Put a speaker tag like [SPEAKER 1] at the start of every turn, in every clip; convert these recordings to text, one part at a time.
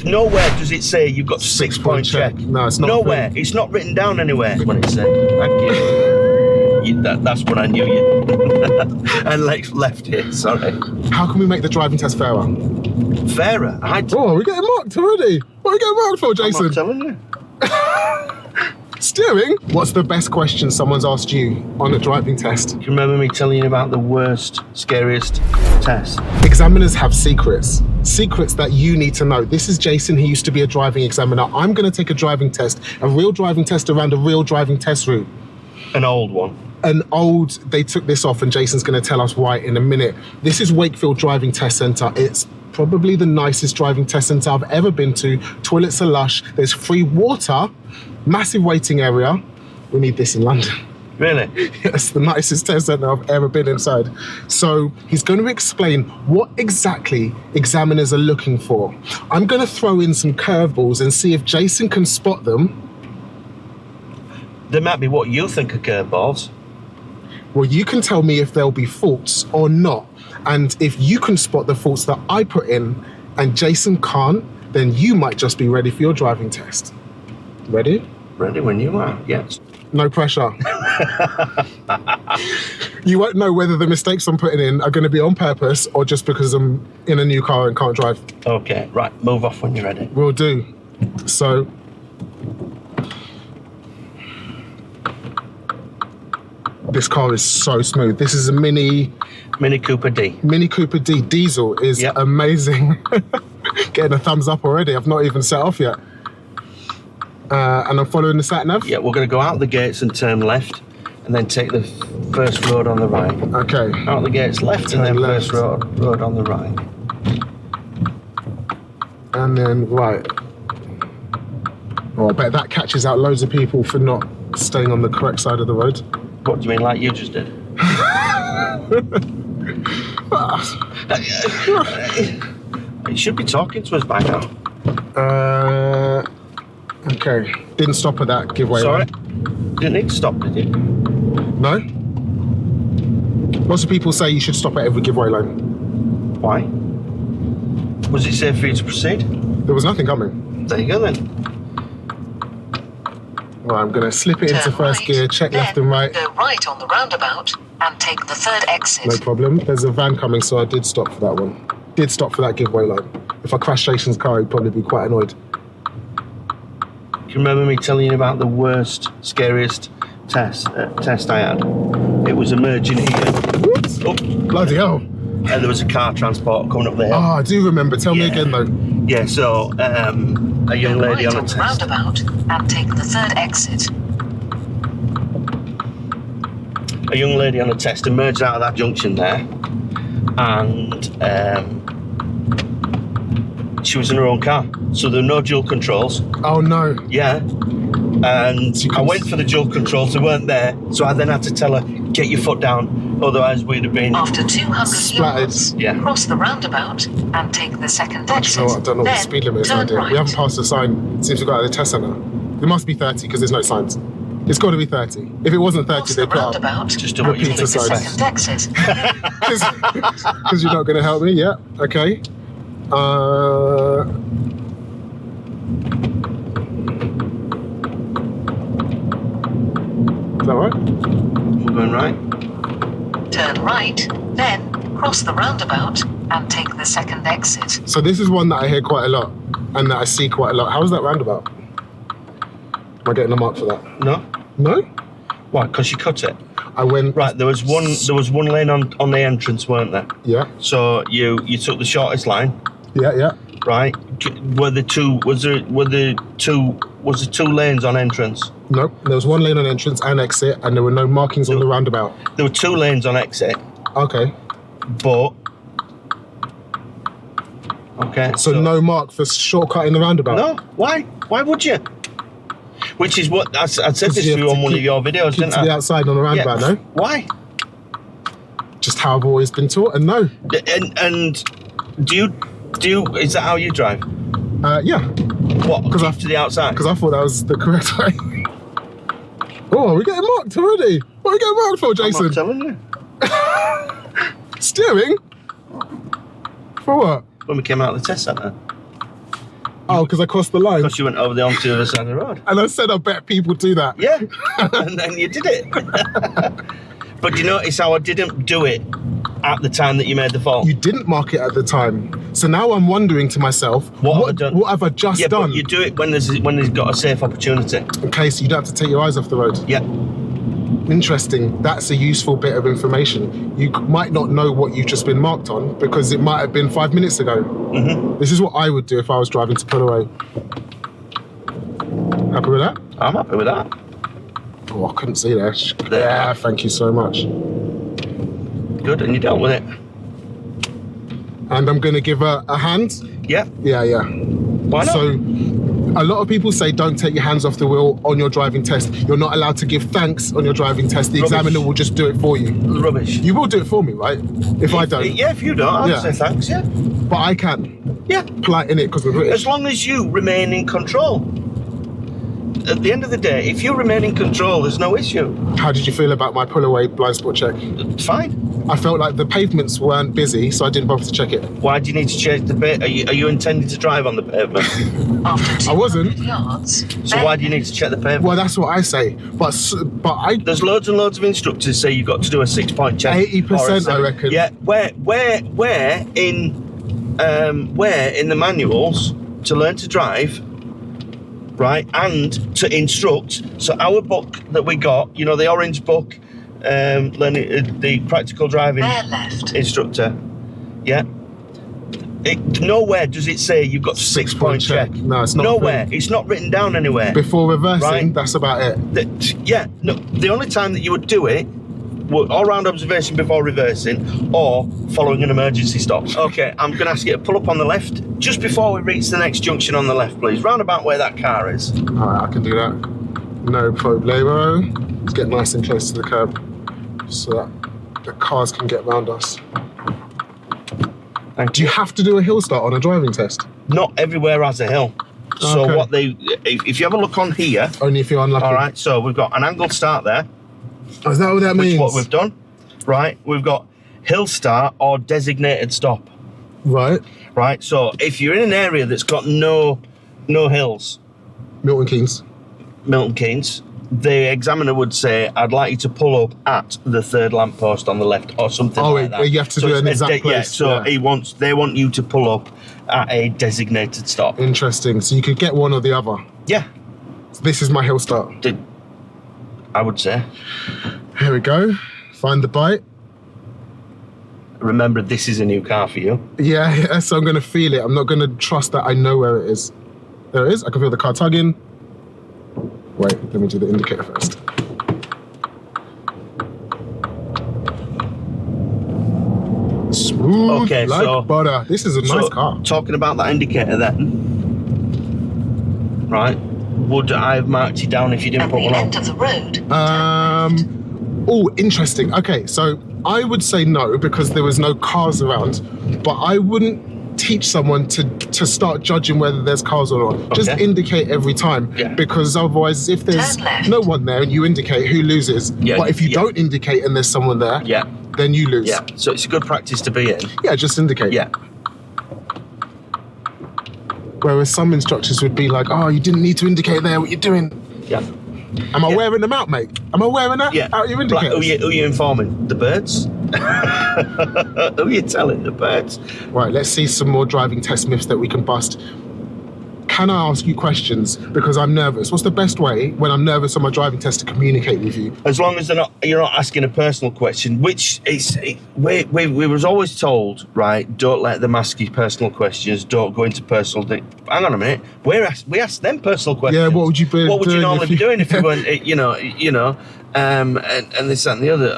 [SPEAKER 1] Nowhere does it say you've got 6-point check.
[SPEAKER 2] No, it's not.
[SPEAKER 1] Nowhere. It's not written down anywhere when it said. Thank you. That's what I knew you. And left here, sorry.
[SPEAKER 2] How can we make the driving test fairer?
[SPEAKER 1] Fairer?
[SPEAKER 2] Oh, we're getting marked already. What are we getting marked for, Jason?
[SPEAKER 1] I'm not telling you.
[SPEAKER 2] Steering? What's the best question someone's asked you on a driving test?
[SPEAKER 1] Do you remember me telling you about the worst, scariest test?
[SPEAKER 2] Examiners have secrets. Secrets that you need to know. This is Jason, he used to be a driving examiner. I'm going to take a driving test, a real driving test around a real driving test route.
[SPEAKER 1] An old one.
[SPEAKER 2] They took this off and Jason's going to tell us why in a minute. This is Wakefield Driving Test Centre. It's probably the nicest driving test centre I've ever been to. Toilets are lush. There's free water. Massive waiting area. We need this in London.
[SPEAKER 1] Really?
[SPEAKER 2] Yes, the nicest test centre I've ever been inside. So he's going to explain what exactly examiners are looking for. I'm going to throw in some curveballs and see if Jason can spot them.
[SPEAKER 1] They might be what you think are curveballs.
[SPEAKER 2] Well, you can tell me if there'll be faults or not. And if you can spot the faults that I put in and Jason can't, then you might just be ready for your driving test. Ready?
[SPEAKER 1] Ready when you are, yes.
[SPEAKER 2] No pressure. You won't know whether the mistakes I'm putting in are going to be on purpose or just because I'm in a new car and can't drive.
[SPEAKER 1] Okay, right, move off when you're ready.
[SPEAKER 2] Will do. So, this car is so smooth. This is a Mini
[SPEAKER 1] Cooper D.
[SPEAKER 2] Mini Cooper D diesel is amazing. Getting a thumbs up already. I've not even set off yet. And I'm following the sat nav.
[SPEAKER 1] Yeah, we're going to go out the gates and turn left, and then take the first road on the right.
[SPEAKER 2] Okay.
[SPEAKER 1] Out the gates left,
[SPEAKER 2] Turn
[SPEAKER 1] and then
[SPEAKER 2] left.
[SPEAKER 1] first road on the right.
[SPEAKER 2] And then right. Oh, I bet that catches out loads of people for not staying on the correct side of the road.
[SPEAKER 1] What do you mean, like you just did? You should be talking to us by now.
[SPEAKER 2] Okay. Didn't stop at that giveaway.
[SPEAKER 1] Sorry?
[SPEAKER 2] Line.
[SPEAKER 1] Didn't need to stop, did you?
[SPEAKER 2] No? Lots of people say you should stop at every giveaway line.
[SPEAKER 1] Why? Was it safe for you to proceed?
[SPEAKER 2] There was nothing coming.
[SPEAKER 1] There you go then.
[SPEAKER 2] Right, I'm going to slip it into first gear, check left and right.
[SPEAKER 3] Go right on the roundabout and take the third exit.
[SPEAKER 2] No problem. There's a van coming, so I did stop for that one. Did stop for that giveaway line. If I crashed Jason's car, he'd probably be quite annoyed.
[SPEAKER 1] Do you remember me telling you about the worst, scariest test I had? It was emerging here.
[SPEAKER 2] What?
[SPEAKER 1] Oh,
[SPEAKER 2] Bloody hell.
[SPEAKER 1] and there was a car transport coming up the hill.
[SPEAKER 2] Oh, I do remember. Tell me again, though.
[SPEAKER 1] Yeah, so a young lady on a test.
[SPEAKER 3] Roundabout and take the third exit.
[SPEAKER 1] A young lady on a test emerged out of that junction there, and she was in her own car, so there were no dual controls.
[SPEAKER 2] Oh no.
[SPEAKER 1] Yeah, and I went for the dual controls, they weren't there, so I then had to tell her, get your foot down, otherwise we'd have been
[SPEAKER 3] After 200
[SPEAKER 2] splattered.
[SPEAKER 3] yards,
[SPEAKER 1] Yeah.
[SPEAKER 3] cross the roundabout and take the second exit.
[SPEAKER 2] You know what, I don't know what the
[SPEAKER 3] Then
[SPEAKER 2] speed limit is
[SPEAKER 3] turn
[SPEAKER 2] around here.
[SPEAKER 3] right.
[SPEAKER 2] We haven't passed the sign since we got out of the test centre. It must be 30 because there's no signs. It's got to be 30. If it wasn't 30,
[SPEAKER 3] Cross
[SPEAKER 2] they
[SPEAKER 3] the
[SPEAKER 2] put up.
[SPEAKER 3] roundabout
[SPEAKER 1] just do what you
[SPEAKER 3] take
[SPEAKER 1] think
[SPEAKER 3] the
[SPEAKER 1] is
[SPEAKER 3] second
[SPEAKER 1] best.
[SPEAKER 3] exit.
[SPEAKER 2] Because you're not going to help me. Yeah. Okay. Is that right?
[SPEAKER 1] We're going right.
[SPEAKER 3] Turn right, then cross the roundabout and take the second exit.
[SPEAKER 2] So this is one that I hear quite a lot and that I see quite a lot. How's that roundabout? Am I getting a mark for that?
[SPEAKER 1] No?
[SPEAKER 2] No?
[SPEAKER 1] Why? Because you cut it.
[SPEAKER 2] I went...
[SPEAKER 1] Right, there was one lane on the entrance, weren't there?
[SPEAKER 2] Yeah.
[SPEAKER 1] So you took the shortest line,
[SPEAKER 2] Yeah.
[SPEAKER 1] right? Was there two lanes on entrance?
[SPEAKER 2] No, there was one lane on entrance and exit and there were no markings on the roundabout.
[SPEAKER 1] There were 2 lanes on exit,
[SPEAKER 2] Okay.
[SPEAKER 1] but okay.
[SPEAKER 2] So no mark for shortcut in the roundabout?
[SPEAKER 1] No. Why? Why would you? Which is what I said this to
[SPEAKER 2] you have
[SPEAKER 1] you
[SPEAKER 2] to
[SPEAKER 1] on one of
[SPEAKER 2] keep-
[SPEAKER 1] your videos,
[SPEAKER 2] Keep
[SPEAKER 1] didn't
[SPEAKER 2] to
[SPEAKER 1] I?
[SPEAKER 2] the outside on the roundabout, no?
[SPEAKER 1] Why?
[SPEAKER 2] Just how I've always been taught, and no.
[SPEAKER 1] And do you? Is that how you drive?
[SPEAKER 2] Yeah,
[SPEAKER 1] What?
[SPEAKER 2] 'Cause
[SPEAKER 1] Keep
[SPEAKER 2] I-
[SPEAKER 1] to the outside.
[SPEAKER 2] because I thought that was the correct way. Oh, we're getting marked already. What are we getting marked for,
[SPEAKER 1] I'm
[SPEAKER 2] Jason?
[SPEAKER 1] not telling you.
[SPEAKER 2] Steering? For what?
[SPEAKER 1] When we came out of the test centre.
[SPEAKER 2] Oh, because I crossed the line.
[SPEAKER 1] Because you went over onto the other side of the road.
[SPEAKER 2] And I said, I bet people do that.
[SPEAKER 1] Yeah, and then you did it. But you notice how I didn't do it at the time that you made the fault?
[SPEAKER 2] You didn't mark it at the time. So now I'm wondering to myself, what have I just
[SPEAKER 1] yeah,
[SPEAKER 2] done?
[SPEAKER 1] But you do it when there's got a safe opportunity.
[SPEAKER 2] Okay, so you don't have to take your eyes off the road.
[SPEAKER 1] Yeah.
[SPEAKER 2] Interesting. That's a useful bit of information. You might not know what you've just been marked on because it might have been 5 minutes ago.
[SPEAKER 1] Mm-hmm.
[SPEAKER 2] This is what I would do if I was driving to Pullaway. Happy with that?
[SPEAKER 1] I'm happy with that.
[SPEAKER 2] Oh, I couldn't see that.
[SPEAKER 1] There.
[SPEAKER 2] Yeah, thank you so much.
[SPEAKER 1] Good, and you dealt with it.
[SPEAKER 2] And I'm going to give her a hand.
[SPEAKER 1] Yeah.
[SPEAKER 2] Yeah.
[SPEAKER 1] Why not?
[SPEAKER 2] So, a lot of people say don't take your hands off the wheel on your driving test. You're not allowed to give thanks on your driving test. The
[SPEAKER 1] Rubbish.
[SPEAKER 2] examiner will just do it for you.
[SPEAKER 1] Rubbish.
[SPEAKER 2] You will do it for me, right? If I don't.
[SPEAKER 1] Yeah, if you don't, I'll
[SPEAKER 2] Yeah.
[SPEAKER 1] say thanks, yeah.
[SPEAKER 2] But I can.
[SPEAKER 1] Yeah.
[SPEAKER 2] Polite in it because we're British.
[SPEAKER 1] As long as you remain in control. At the end of the day, if you remain in control, there's no issue.
[SPEAKER 2] How did you feel about my Pullaway blind spot check?
[SPEAKER 1] It's fine.
[SPEAKER 2] I felt like the pavements weren't busy, so I didn't bother to check it.
[SPEAKER 1] Why do you need to check the bit? Are you intending to drive on the pavement?
[SPEAKER 3] After 200
[SPEAKER 2] I wasn't.
[SPEAKER 3] yards,
[SPEAKER 1] So why do you need to check the pavement?
[SPEAKER 2] Well, that's what I say. But I
[SPEAKER 1] There's loads and loads of instructors say you've got to do a 6-point check.
[SPEAKER 2] 80%,
[SPEAKER 1] or a
[SPEAKER 2] I
[SPEAKER 1] 7.
[SPEAKER 2] reckon.
[SPEAKER 1] Yeah, where in the manuals to learn to drive, right, and to instruct. So our book that we got, you know, the orange book, learning the practical driving
[SPEAKER 3] bear left.
[SPEAKER 1] instructor. Yeah. Nowhere does it say you've got 6-point check.
[SPEAKER 2] No, it's not.
[SPEAKER 1] Nowhere. It's not written down anywhere.
[SPEAKER 2] Before reversing,
[SPEAKER 1] Right.
[SPEAKER 2] that's about it.
[SPEAKER 1] The only time that you would do it was all round observation before reversing or following an emergency stop. Okay, I'm going to ask you to pull up on the left just before we reach the next junction on the left, please. Round about where that car is.
[SPEAKER 2] All right, I can do that. No problemo. Let's get nice and close to the curb so that the cars can get round us.
[SPEAKER 1] Thank
[SPEAKER 2] Do you have to do a hill start on a driving test?
[SPEAKER 1] Not everywhere has a hill. So
[SPEAKER 2] Okay.
[SPEAKER 1] if you have a look on here,
[SPEAKER 2] Only if you're unlucky.
[SPEAKER 1] all right, so we've got an angled start there,
[SPEAKER 2] Oh, is that what that
[SPEAKER 1] which
[SPEAKER 2] means?
[SPEAKER 1] is what we've done, right? We've got hill start or designated stop,
[SPEAKER 2] Right.
[SPEAKER 1] right? So if you're in an area that's got no hills,
[SPEAKER 2] Milton Keynes.
[SPEAKER 1] Milton Keynes, the examiner would say, I'd like you to pull up at the third lamppost on the left or something like that.
[SPEAKER 2] You have to do
[SPEAKER 1] it's
[SPEAKER 2] an
[SPEAKER 1] a
[SPEAKER 2] exact
[SPEAKER 1] Yeah,
[SPEAKER 2] place.
[SPEAKER 1] so
[SPEAKER 2] yeah.
[SPEAKER 1] they want you to pull up at a designated stop.
[SPEAKER 2] Interesting. So you could get one or the other.
[SPEAKER 1] Yeah,
[SPEAKER 2] This is my hill start.
[SPEAKER 1] I would say.
[SPEAKER 2] Here we go. Find the bite.
[SPEAKER 1] Remember, this is a new car for you.
[SPEAKER 2] Yeah, so I'm going to feel it. I'm not going to trust that I know where it is. There it is. I can feel the car tugging. Wait, let me do the indicator first. Smooth
[SPEAKER 1] Okay,
[SPEAKER 2] like
[SPEAKER 1] so-
[SPEAKER 2] butter. This is a nice car.
[SPEAKER 1] Talking about that indicator then, right? Would I have marked you down if you didn't
[SPEAKER 3] At
[SPEAKER 1] put
[SPEAKER 3] the
[SPEAKER 1] one
[SPEAKER 3] end
[SPEAKER 1] on?
[SPEAKER 3] of the road,
[SPEAKER 2] Oh, interesting. Okay, so I would say no because there was no cars around, but I wouldn't teach someone to start judging whether there's cars or not. Just
[SPEAKER 1] Okay.
[SPEAKER 2] indicate every time,
[SPEAKER 1] Yeah.
[SPEAKER 2] because otherwise, if there's
[SPEAKER 3] Turn left.
[SPEAKER 2] no one there and you indicate, who loses?
[SPEAKER 1] Yeah,
[SPEAKER 2] But if you
[SPEAKER 1] yeah.
[SPEAKER 2] don't indicate and there's someone there,
[SPEAKER 1] Yeah,
[SPEAKER 2] then you lose.
[SPEAKER 1] yeah. So it's a good practice to be in.
[SPEAKER 2] Yeah, just indicate.
[SPEAKER 1] Yeah.
[SPEAKER 2] Whereas some instructors would be like, "Oh, you didn't need to indicate there. What you doing?
[SPEAKER 1] Yeah.
[SPEAKER 2] Am I
[SPEAKER 1] Yeah.
[SPEAKER 2] wearing them out, mate? Am I wearing that
[SPEAKER 1] Yeah.
[SPEAKER 2] out your
[SPEAKER 1] Like,
[SPEAKER 2] indicators?"
[SPEAKER 1] who you informing? The birds? Who you telling? The birds?
[SPEAKER 2] Right, let's see some more driving test myths that we can bust. Can I ask you questions because I'm nervous? What's the best way when I'm nervous on my driving test to communicate with you?
[SPEAKER 1] As long as you're not asking a personal question, which we was always told, right? Don't let them ask you personal questions. Don't go into personal. Hang on a minute. We asked them personal questions.
[SPEAKER 2] Yeah, what would you be
[SPEAKER 1] What would you
[SPEAKER 2] doing
[SPEAKER 1] normally
[SPEAKER 2] if
[SPEAKER 1] be
[SPEAKER 2] you-
[SPEAKER 1] doing if you weren't? And this that and the other.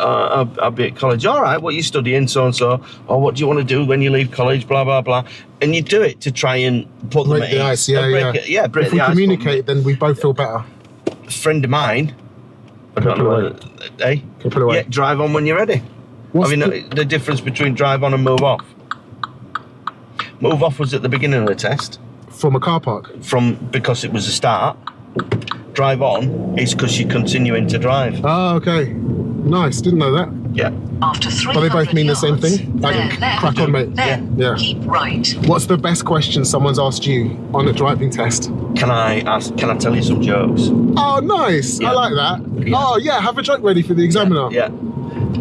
[SPEAKER 1] I'll be at college. All right. What are you studying? So and so. Or what do you want to do when you leave college? Blah blah blah. And you do it to try and put them
[SPEAKER 2] Break
[SPEAKER 1] at
[SPEAKER 2] the
[SPEAKER 1] ease.
[SPEAKER 2] ice, yeah,
[SPEAKER 1] break
[SPEAKER 2] yeah.
[SPEAKER 1] it- yeah, break
[SPEAKER 2] If we
[SPEAKER 1] the ice.
[SPEAKER 2] communicate, then we both feel better.
[SPEAKER 1] A friend of mine. I don't know.
[SPEAKER 2] pull
[SPEAKER 1] Whether, eh?
[SPEAKER 2] Can pull away.
[SPEAKER 1] Yeah, drive on when you're ready.
[SPEAKER 2] What's
[SPEAKER 1] I mean, the difference between drive on and move off. Move off was at the beginning of the test,
[SPEAKER 2] from a car park?
[SPEAKER 1] because it was a start. Drive on is because you're continuing to drive.
[SPEAKER 2] Oh, okay. Nice. Didn't know that.
[SPEAKER 1] Yeah.
[SPEAKER 3] After 300
[SPEAKER 2] But they both mean the same
[SPEAKER 3] yards,
[SPEAKER 2] thing? Like,
[SPEAKER 3] turn left,
[SPEAKER 2] crack on, mate.
[SPEAKER 3] then
[SPEAKER 2] Yeah.
[SPEAKER 3] keep right.
[SPEAKER 2] What's the best question someone's asked you on a driving test?
[SPEAKER 1] Can I tell you some jokes?
[SPEAKER 2] Oh, nice.
[SPEAKER 1] Yeah.
[SPEAKER 2] I like that.
[SPEAKER 1] Yeah.
[SPEAKER 2] Oh, yeah. Have a joke ready for the examiner.
[SPEAKER 1] Yeah.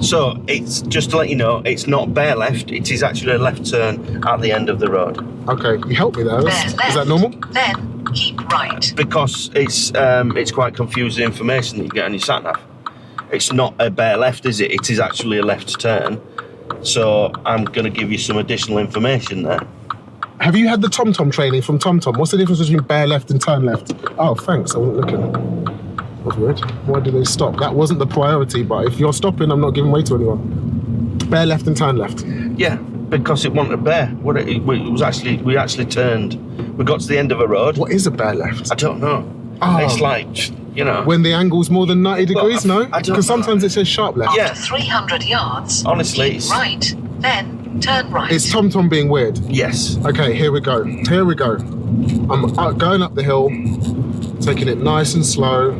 [SPEAKER 1] So it's just to let you know, it's not bare left. It is actually a left turn at the end of the road
[SPEAKER 2] Okay, you help me there.
[SPEAKER 3] Bare
[SPEAKER 2] Is
[SPEAKER 3] left,
[SPEAKER 2] that normal?
[SPEAKER 3] Then keep right.
[SPEAKER 1] because it's quite confusing information that you get on your sat nav. It's not a bare left, is it? It is actually a left turn. So I'm going to give you some additional information there.
[SPEAKER 2] Have you had the TomTom training from TomTom? What's the difference between bare left and turn left? Oh, thanks. I wasn't looking. That's weird. Why did they stop? That wasn't the priority, but if you're stopping, I'm not giving way to anyone. Bare left and turn left.
[SPEAKER 1] Yeah, because it wasn't a bare. We actually turned. We got to the end of a road.
[SPEAKER 2] What is a bare left?
[SPEAKER 1] I don't know.
[SPEAKER 2] Oh.
[SPEAKER 1] It's like, you know.
[SPEAKER 2] When the angle's more than 90
[SPEAKER 1] Well,
[SPEAKER 2] degrees, no?
[SPEAKER 1] I don't
[SPEAKER 2] Because
[SPEAKER 1] know.
[SPEAKER 2] sometimes it says sharp left.
[SPEAKER 1] Yeah.
[SPEAKER 3] After 300 yards,
[SPEAKER 1] Honestly,
[SPEAKER 3] keep
[SPEAKER 1] it's-
[SPEAKER 3] right, then turn right.
[SPEAKER 2] It's TomTom being weird.
[SPEAKER 1] Yes.
[SPEAKER 2] Okay, here we go. Here we go. I'm going up the hill, taking it nice and slow.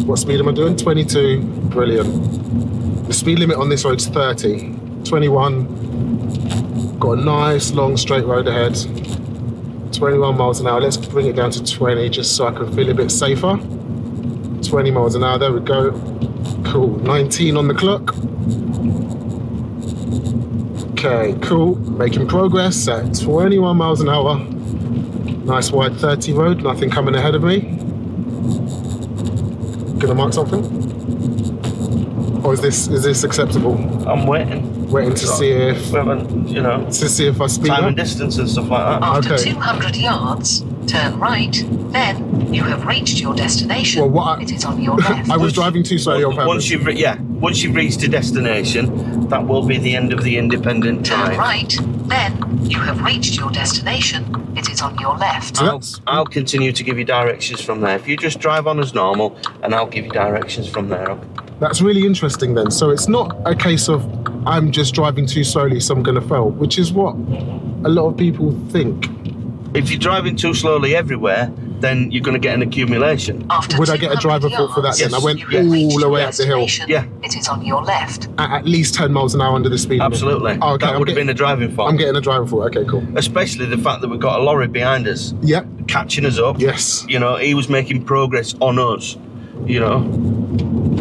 [SPEAKER 2] What speed am I doing? 22. Brilliant. The speed limit on this road's 30. 21. Got a nice long straight road ahead. 21 miles an hour. Let's bring it down to 20 just so I can feel a bit safer. 20 miles an hour. There we go. Cool. 19 on the clock. Okay, cool. Making progress at 21 miles an hour. Nice wide 30 road. Nothing coming ahead of me. Gonna mark something? Or is this acceptable?
[SPEAKER 1] I'm waiting.
[SPEAKER 2] Waiting to see if
[SPEAKER 1] We haven't, you know,
[SPEAKER 2] I speed
[SPEAKER 1] time
[SPEAKER 2] up.
[SPEAKER 1] and distance and stuff like that.
[SPEAKER 3] After
[SPEAKER 2] Okay.
[SPEAKER 3] 200 yards, turn right, then you have reached your destination.
[SPEAKER 2] Well, what I-
[SPEAKER 3] It is on your left.
[SPEAKER 2] I was driving too slowly on purpose.
[SPEAKER 1] Once you've reached a destination, that will be the end of the independent
[SPEAKER 3] Turn
[SPEAKER 1] drive.
[SPEAKER 3] right, then you have reached your destination. It is on your left.
[SPEAKER 2] So that's-
[SPEAKER 1] I'll continue to give you directions from there. If you just drive on as normal, and I'll give you directions from there. Okay?
[SPEAKER 2] That's really interesting then. So it's not a case of I'm just driving too slowly, so I'm gonna fail, which is what a lot of people think.
[SPEAKER 1] If you're driving too slowly everywhere, then you're going to get an accumulation.
[SPEAKER 3] After
[SPEAKER 2] Would I get a
[SPEAKER 3] 200
[SPEAKER 2] driver fault for that
[SPEAKER 3] yards,
[SPEAKER 2] then? I went
[SPEAKER 3] you have reached
[SPEAKER 2] all the
[SPEAKER 3] your
[SPEAKER 2] way up the hill.
[SPEAKER 3] destination.
[SPEAKER 1] Yeah.
[SPEAKER 3] It is on your left.
[SPEAKER 2] At least 10 miles an hour under the speed limit.
[SPEAKER 1] Absolutely.
[SPEAKER 2] Oh, okay,
[SPEAKER 1] That would have been a driving fault.
[SPEAKER 2] I'm getting a driver fault. Okay, cool.
[SPEAKER 1] Especially the fact that we've got a lorry behind us,
[SPEAKER 2] Yep.
[SPEAKER 1] catching us up.
[SPEAKER 2] Yes.
[SPEAKER 1] You know, he was making progress on us. You know,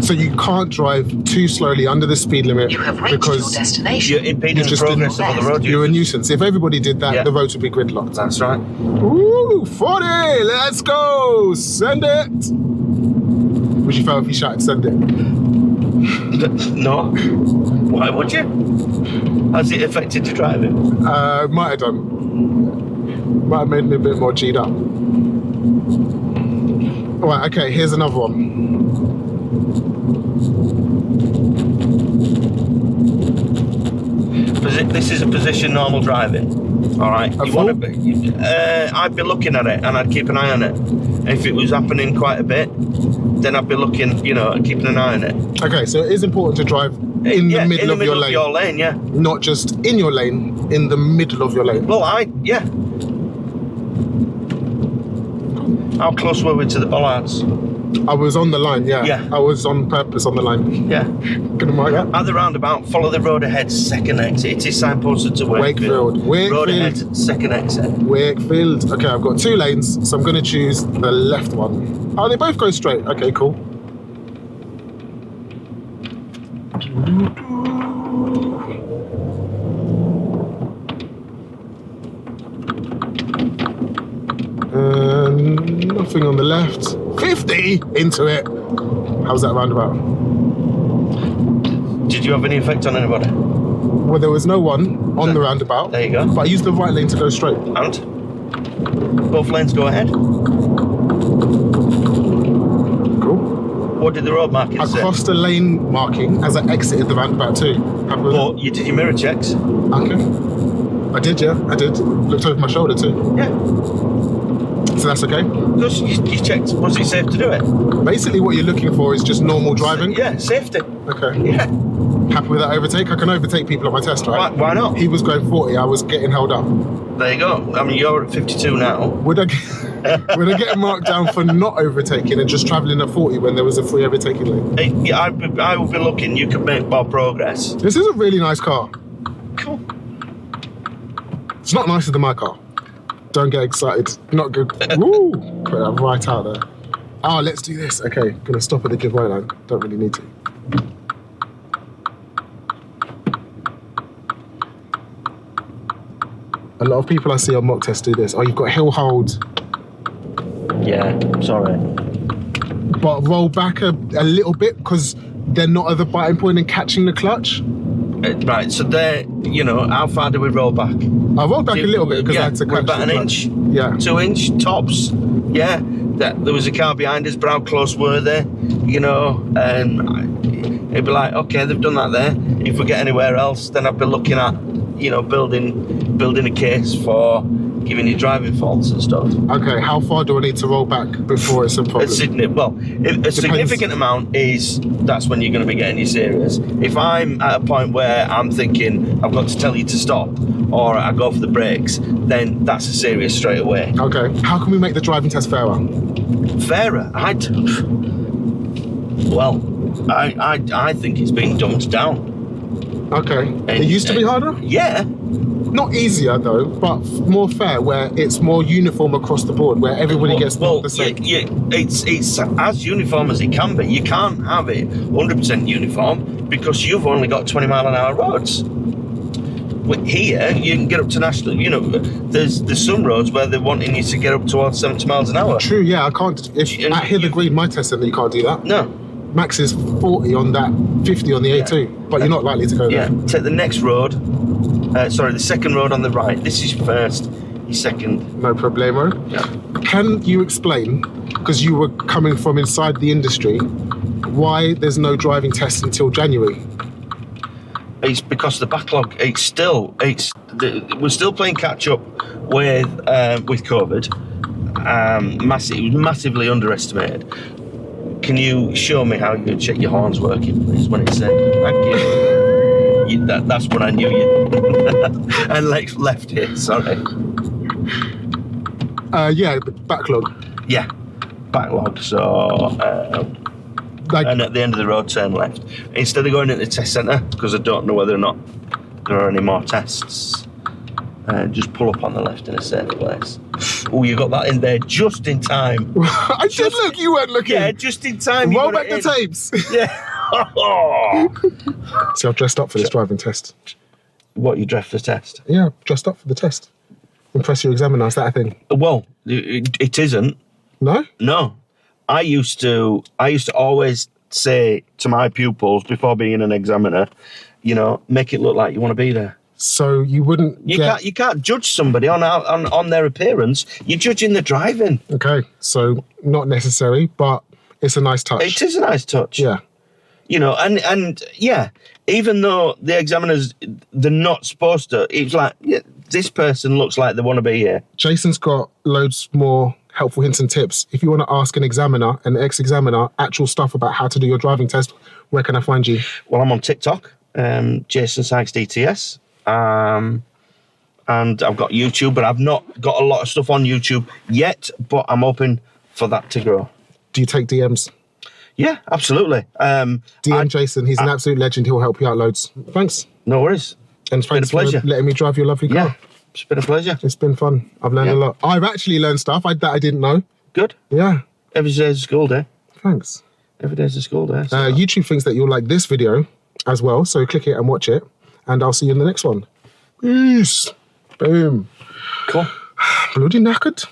[SPEAKER 2] So you can't drive too slowly under the speed limit
[SPEAKER 3] You have reached your
[SPEAKER 2] because
[SPEAKER 3] destination.
[SPEAKER 1] you're impeding the
[SPEAKER 2] just
[SPEAKER 1] progress of other road
[SPEAKER 2] you're a
[SPEAKER 1] users.
[SPEAKER 2] nuisance. If everybody did that,
[SPEAKER 1] Yeah.
[SPEAKER 2] the roads would be gridlocked.
[SPEAKER 1] That's right.
[SPEAKER 2] Ooh, 40! Let's go! Send it! Would you fail if you shouted send it?
[SPEAKER 1] No. Why would you? Has it affected your driving?
[SPEAKER 2] Might have done. Might have made me a bit more G'd up. Alright, okay, here's another one.
[SPEAKER 1] This is a position normal driving. All right.
[SPEAKER 2] A
[SPEAKER 1] You
[SPEAKER 2] full?
[SPEAKER 1] want to be? I'd be looking at it and I'd keep an eye on it. If it was happening quite a bit, then I'd be looking, you know, keeping an eye on it.
[SPEAKER 2] Okay, so it is important to drive in
[SPEAKER 1] Yeah,
[SPEAKER 2] the middle of your lane.
[SPEAKER 1] your lane, yeah.
[SPEAKER 2] Not just in your lane, in the middle of your lane.
[SPEAKER 1] Well, yeah. How close were we to the bollards?
[SPEAKER 2] I was on the line, yeah.
[SPEAKER 1] Yeah.
[SPEAKER 2] I was on purpose on the line.
[SPEAKER 1] Yeah.
[SPEAKER 2] Gonna mark that?
[SPEAKER 1] At the roundabout, follow the road ahead, second exit. It is signposted to Wakefield.
[SPEAKER 2] Wakefield.
[SPEAKER 1] Road
[SPEAKER 2] Wakefield.
[SPEAKER 1] ahead, second exit.
[SPEAKER 2] Wakefield. Okay, I've got 2 lanes, so I'm gonna choose the left one. Oh, they both go straight. Okay, cool. Nothing on the left. 50 into it. How's that roundabout?
[SPEAKER 1] Did you have any effect on anybody?
[SPEAKER 2] Well, there was no one on the roundabout.
[SPEAKER 1] There you go.
[SPEAKER 2] But I used the right lane to go straight.
[SPEAKER 1] And both lanes go ahead.
[SPEAKER 2] Cool.
[SPEAKER 1] What did the road markings
[SPEAKER 2] I
[SPEAKER 1] say?
[SPEAKER 2] crossed the lane marking as I exited the roundabout too. Happy with
[SPEAKER 1] But you did your mirror checks.
[SPEAKER 2] that? Okay. I did, yeah. I did. Looked over my shoulder too.
[SPEAKER 1] Yeah.
[SPEAKER 2] So that's okay.
[SPEAKER 1] Because you checked, was it safe to do it?
[SPEAKER 2] Basically, what you're looking for is just normal driving.
[SPEAKER 1] Yeah, safety.
[SPEAKER 2] Okay.
[SPEAKER 1] Yeah.
[SPEAKER 2] Happy with that overtake? I can overtake people on my test, right?
[SPEAKER 1] Why not?
[SPEAKER 2] He was going 40. I was getting held up.
[SPEAKER 1] There you go. I mean, you're at 52 now.
[SPEAKER 2] Would I? Would I get marked down for not overtaking and just travelling at 40 when there was a free overtaking lane?
[SPEAKER 1] I will be looking. You could make more progress.
[SPEAKER 2] This is a really nice car.
[SPEAKER 1] Cool.
[SPEAKER 2] It's not nicer than my car. Don't get excited. Not good. Woo! Put that right out there. Oh, let's do this. Okay, gonna stop at the giveaway line. Don't really need to. A lot of people I see on mock tests do this. Oh, you've got hill hold,
[SPEAKER 1] Yeah, sorry.
[SPEAKER 2] but roll back a little bit because they're not at the biting point and catching the clutch.
[SPEAKER 1] Right, so there, how far do we roll back?
[SPEAKER 2] I rolled back a little bit because I had to
[SPEAKER 1] we're
[SPEAKER 2] catch
[SPEAKER 1] about
[SPEAKER 2] the
[SPEAKER 1] an
[SPEAKER 2] clutch.
[SPEAKER 1] inch,
[SPEAKER 2] Yeah.
[SPEAKER 1] 2 inch tops. Yeah, there was a car behind us, but how close were they? And it'd be like, okay, they've done that there. If we get anywhere else, then I'd be looking at, building a case for giving you driving faults and stuff.
[SPEAKER 2] Okay, how far do I need to roll back before it's a problem?
[SPEAKER 1] A significant amount that's when you're going to be getting you serious. If I'm at a point where I'm thinking I've got to tell you to stop or I go for the brakes, then that's a serious straight away.
[SPEAKER 2] Okay, how can we make the driving test fairer?
[SPEAKER 1] Fairer? I think it's being dumbed down.
[SPEAKER 2] Okay, it used to be harder?
[SPEAKER 1] Yeah.
[SPEAKER 2] Not easier though, but more fair, where it's more uniform across the board, where everybody gets the same.
[SPEAKER 1] It's as uniform as it can be. You can't have it 100% uniform because you've only got 20-mile-an-hour roads. Here, you can get up to national. There's some roads where they're wanting you to get up towards 70 miles an hour.
[SPEAKER 2] True, yeah, I can't. At Hither Green, my test centre, you can't do that.
[SPEAKER 1] No.
[SPEAKER 2] Max is 40 on that, 50 on the A2, but you're not likely to go there.
[SPEAKER 1] Yeah. Take the next road. The second road on the right. This is first. Is second.
[SPEAKER 2] No problemo.
[SPEAKER 1] Yeah.
[SPEAKER 2] Can you explain, because you were coming from inside the industry, why there's no driving test until January?
[SPEAKER 1] It's because the backlog. We're still playing catch up with COVID. It was massively underestimated. Can you show me how you check your horns working, please? When it's said, thank you. That's when I knew you. And left here. Sorry.
[SPEAKER 2] Yeah, the backlog.
[SPEAKER 1] Yeah, backlog. So. And at the end of the road, turn left. Instead of going into the test centre, because I don't know whether or not there are any more tests, just pull up on the left in a certain place. Oh, you got that in there just in time.
[SPEAKER 2] I did look, you weren't looking.
[SPEAKER 1] Yeah, just in time.
[SPEAKER 2] Roll back the tapes.
[SPEAKER 1] Yeah.
[SPEAKER 2] See, I've dressed up for this driving test.
[SPEAKER 1] What, you dressed for the test?
[SPEAKER 2] Yeah, dressed up for the test. Impress your examiner, is that a thing?
[SPEAKER 1] Well, it isn't.
[SPEAKER 2] No?
[SPEAKER 1] No. I used to always say to my pupils before being an examiner, make it look like you want to be there.
[SPEAKER 2] So you wouldn't
[SPEAKER 1] You can't judge somebody on their appearance. You're judging the driving.
[SPEAKER 2] Okay, so not necessary, but it's a nice touch.
[SPEAKER 1] It is a nice touch.
[SPEAKER 2] Yeah.
[SPEAKER 1] And yeah, even though the examiners, they're not supposed to, it's like, yeah, this person looks like they want to be here.
[SPEAKER 2] Jason's got loads more helpful hints and tips. If you want to ask an examiner, an ex-examiner, actual stuff about how to do your driving test, where can I find you?
[SPEAKER 1] Well, I'm on TikTok, Jason Sykes DTS. And I've got YouTube, but I've not got a lot of stuff on YouTube yet, but I'm hoping for that to grow.
[SPEAKER 2] Do you take DMs?
[SPEAKER 1] Yeah, absolutely.
[SPEAKER 2] DM Jason, he's an absolute legend. He'll help you out loads. Thanks.
[SPEAKER 1] No worries.
[SPEAKER 2] And thanks
[SPEAKER 1] been a pleasure.
[SPEAKER 2] for letting me drive your lovely car.
[SPEAKER 1] Yeah, it's been a pleasure.
[SPEAKER 2] It's been fun. I've learned a lot. I've actually learned stuff that I didn't know.
[SPEAKER 1] Good.
[SPEAKER 2] Yeah.
[SPEAKER 1] Every day's a school day.
[SPEAKER 2] Thanks.
[SPEAKER 1] Every day's a school day. So.
[SPEAKER 2] YouTube thinks that you'll like this video as well, so click it and watch it, and I'll see you in the next one. Peace. Boom.
[SPEAKER 1] Cool.
[SPEAKER 2] Bloody knackered.